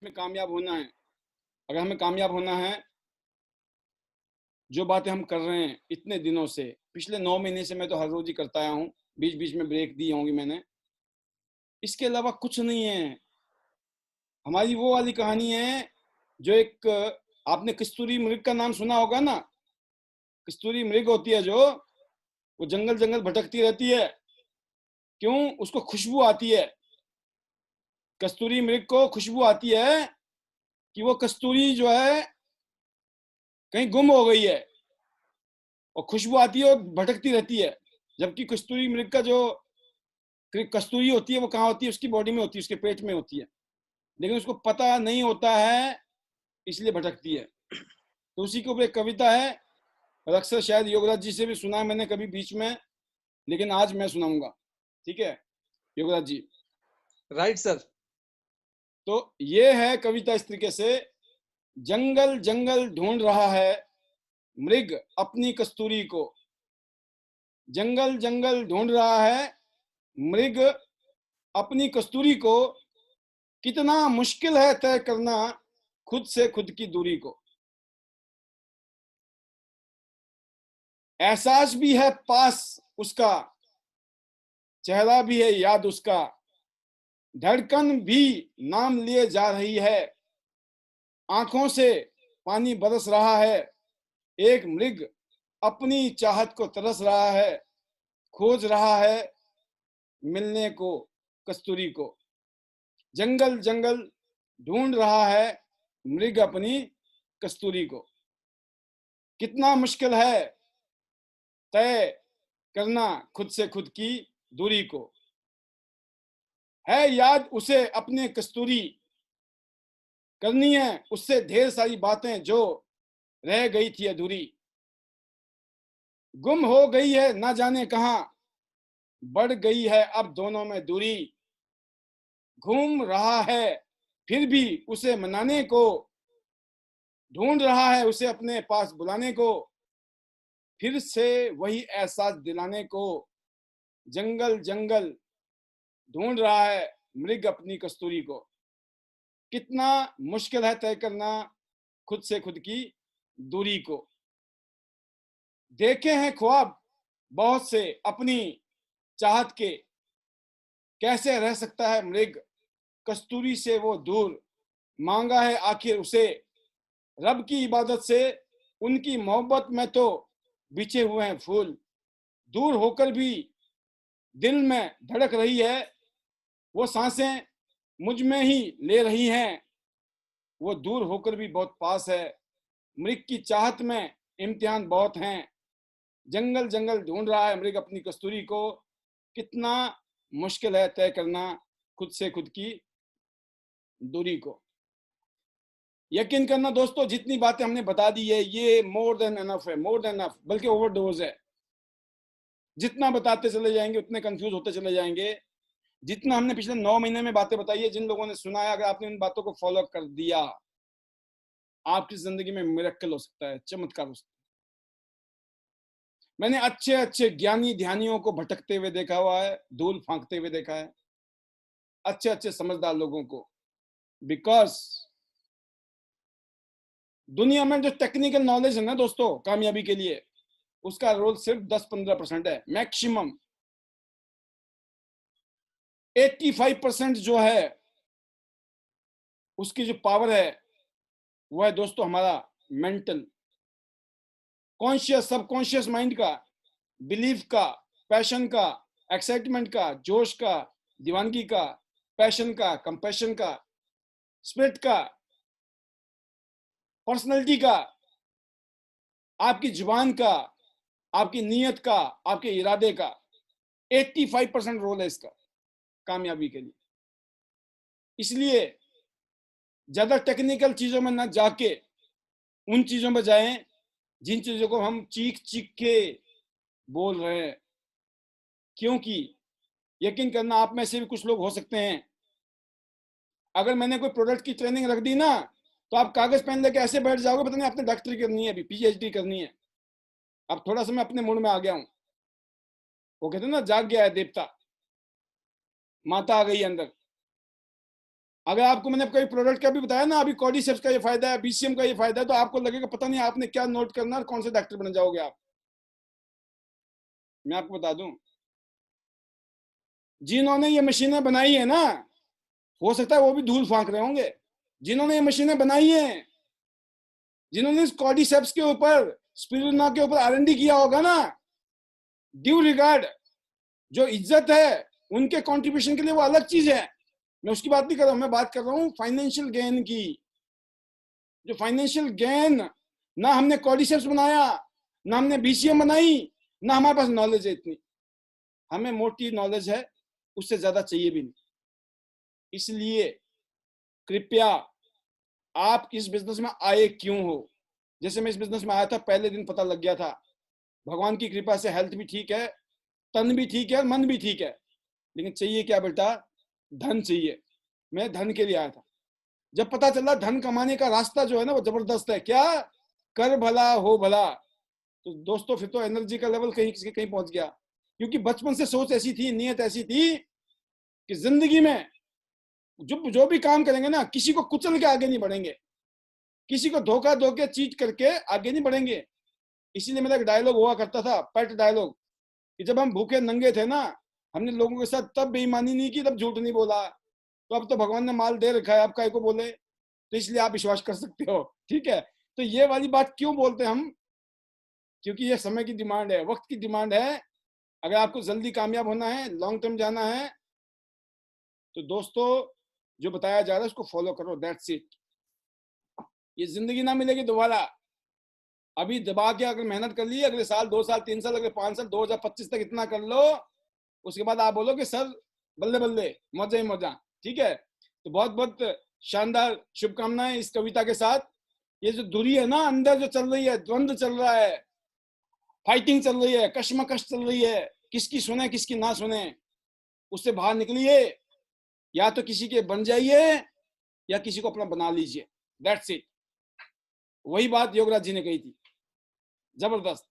में कामयाब होना है, अगर हमें कामयाब होना है, जो बातें हम कर रहे हैं इतने दिनों से, पिछले 9 महीने से मैं तो हर रोज ही करता आया हूँ, बीच-बीच में ब्रेक दी होंगी मैंने। इसके अलावा कुछ नहीं है। हमारी वो वाली कहानी है जो एक आपने कस्तूरी मृग का नाम सुना होगा ना? कस्तूरी मृग होती है जो, वो जंगल-जंगल भटकती रहती है। क्यों? उसको खुशबू आती है। कस्तूरी मृग को खुशबू आती है कि वो कस्तूरी जो है कहीं गुम हो गई है, और खुशबू आती है और भटकती रहती है। जबकि कस्तूरी मृग का जो कस्तूरी होती है वो कहाँ होती है? उसकी बॉडी में होती है, उसके पेट में होती है, लेकिन उसको पता नहीं होता है, इसलिए भटकती है। तो उसी के ऊपर एक कविता है, और अक्सर शायद योगराज जी से भी सुना है मैंने कभी बीच में, लेकिन आज मैं सुनाऊंगा। ठीक है योगराज जी? Right sir. तो ये है कविता इस तरीके से: जंगल जंगल ढूंढ रहा है मृग अपनी कस्तूरी को, जंगल जंगल ढूंढ रहा है मृग अपनी कस्तूरी को, कितना मुश्किल है तय करना खुद से खुद की दूरी को। एहसास भी है पास उसका, चेहरा भी है याद उसका, धड़कन भी नाम लिए जा रही है, आंखों से पानी बरस रहा है, एक मृग अपनी चाहत को तरस रहा है, खोज रहा है मिलने को कस्तूरी को। जंगल जंगल ढूंढ रहा है मृग अपनी कस्तूरी को, कितना मुश्किल है तय करना खुद से खुद की दूरी को। है याद उसे अपने कस्तूरी, करनी है उससे ढेर सारी बातें जो रह गई थी अधूरी, गुम हो गई है ना जाने कहां, बढ़ गई है अब दोनों में दूरी, घूम रहा है फिर भी उसे मनाने को, ढूंढ रहा है उसे अपने पास बुलाने को, फिर से वही एहसास दिलाने को। जंगल जंगल ढूंढ रहा है मृग अपनी कस्तूरी को, कितना मुश्किल है तय करना खुद से खुद की दूरी को। देखे हैं ख्वाब बहुत से अपनी चाहत के, कैसे रह सकता है मृग कस्तूरी से वो दूर, मांगा है आखिर उसे रब की इबादत से, उनकी मोहब्बत में तो बिछे हुए हैं फूल, दूर होकर भी दिल में धड़क रही है, वो सांसें मुझ में ही ले रही हैं, वो दूर होकर भी बहुत पास है, मृग की चाहत में इम्तिहान बहुत हैं। जंगल जंगल ढूंढ रहा है मृग अपनी कस्तूरी को, कितना मुश्किल है तय करना खुद से खुद की दूरी को। यकीन करना दोस्तों, जितनी बातें हमने बता दी है ये मोर देन एनफ है, मोर देन एनफ, बल्कि ओवरडोज है। जितना बताते चले जाएंगे उतने कंफ्यूज होते चले जाएंगे। जितना हमने पिछले 9 महीने में बातें बताई है, जिन लोगों ने सुना है, अगर आपने उन बातों को फॉलो कर दिया, आपकी जिंदगी में मिरेकल हो सकता है, चमत्कार हो सकता है। मैंने अच्छे अच्छे ज्ञानी ध्यानियों को भटकते हुए देखा हुआ है, धूल फांकते हुए देखा है, अच्छे अच्छे समझदार लोगों को। बिकॉज दुनिया में जो टेक्निकल नॉलेज है ना दोस्तों कामयाबी के लिए, उसका रोल सिर्फ 10-15% है मैक्सिमम। 85% जो है उसकी जो पावर है वो है दोस्तों हमारा मेंटल, कॉन्शियस, सबकॉन्शियस माइंड का, बिलीफ का, पैशन का, एक्साइटमेंट का, जोश का, दीवानगी का, पैशन का, कंपैशन का, स्पिरिट का, पर्सनैलिटी का, आपकी जुबान का, आपकी नीयत का, आपके इरादे का। 85% रोल है इसका कामयाबी के लिए। इसलिए ज्यादा टेक्निकल चीजों में ना जाके उन चीजों में जाएं जिन चीजों को हम चीख चीख के बोल रहे हैं। क्योंकि यकीन करना, आप में से भी कुछ लोग हो सकते हैं, अगर मैंने कोई प्रोडक्ट की ट्रेनिंग रख दी ना, तो आप कागज पेन लेके ऐसे बैठ जाओगे, पता नहीं आपने डॉक्टरी करनी है, अभी पीएचडी करनी है। अब थोड़ा सा मैं अपने मूड में आ गया हूं, वो कहते हैं ना, जाग गया है देवता, माता आ गई अंदर। अगर आपको मैंने कई प्रोडक्ट का भी बताया ना, अभी कॉर्डिसेप्स का ये फायदा है, बीसीएम का ये फायदा है, तो आपको लगेगा पता नहीं आपने क्या नोट करना और कौन से डॉक्टर बन जाओगे आप। मैं आपको बता दूं, जिन्होंने ये मशीनें बनाई है ना, हो सकता है वो भी धूल फांक रहे होंगे। जिन्होंने ये मशीनें बनाई हैं, जिन्होंने इस कॉर्डिसेप्स के ऊपर, स्पिरुलिना के ऊपर आर&डी किया होगा ना, ड्यू रिगार्ड, जो इज्जत है उनके कंट्रीब्यूशन के लिए, वो अलग चीज है। मैं उसकी बात नहीं कर रहा हूं, मैं बात कर रहा हूं फाइनेंशियल गेन की। जो फाइनेंशियल गेन, ना हमने कॉर्डिसेप्स बनाया, ना हमने बीसीएम बनाई, ना हमारे पास नॉलेज है इतनी। हमें मोटी नॉलेज है, उससे ज्यादा चाहिए भी नहीं। इसलिए कृपया, आप इस बिजनेस में आए क्यों हो? जैसे मैं इस बिजनेस में आया था, पहले दिन पता लग गया था। भगवान की कृपा से हेल्थ भी ठीक है, तन भी ठीक है, मन भी ठीक है, लेकिन चाहिए क्या बेटा? धन चाहिए। मैं धन के लिए आया था। जब पता चला धन कमाने का रास्ता जो है ना, वो जबरदस्त है। क्या? कर भला हो भला। तो दोस्तों, फिर तो एनर्जी का लेवल कहीं किसी कहीं पहुंच गया, क्योंकि बचपन से सोच ऐसी थी, नीयत ऐसी थी कि जिंदगी में जो भी काम करेंगे ना, किसी को कुचल के आगे नहीं बढ़ेंगे, किसी को धोखा धो के चीट करके आगे नहीं बढ़ेंगे। इसीलिए मेरा एक डायलॉग हुआ करता था, पेट डायलॉग, कि जब हम भूखे नंगे थे ना, हमने लोगों के साथ तब बेईमानी नहीं की, तब झूठ नहीं बोला। तो अब तो भगवान ने माल दे रखा है, आप काय को बोले? तो इसलिए आप विश्वास कर सकते हो, ठीक है? तो ये वाली बात क्यों बोलते हैं हम? क्योंकि ये समय की डिमांड है, वक्त की डिमांड है। अगर आपको जल्दी कामयाब होना है, लॉन्ग टर्म जाना है, तो दोस्तों जो बताया जा रहा है उसको फॉलो करो, दैट्स इट। ये जिंदगी ना मिलेगी दोबारा। अभी दबा के अगर मेहनत कर ली, अगले साल, 2 साल, 3 साल, अगले 5 साल, 2025 तक इतना कर लो, उसके बाद आप बोलो कि सर बल्ले बल्ले, मौजा ही मौजा। ठीक है? तो बहुत बहुत शानदार शुभकामनाएं इस कविता के साथ। ये जो दूरी है ना, अंदर जो चल रही है, द्वंद्व चल रहा है, फाइटिंग चल रही है, कश्मकश चल रही है, किसकी सुने किसकी ना सुने, उससे बाहर निकलिए। या तो किसी के बन जाइए, या किसी को अपना बना लीजिए। That's it. वही बात योगराज जी ने कही थी, जबरदस्त।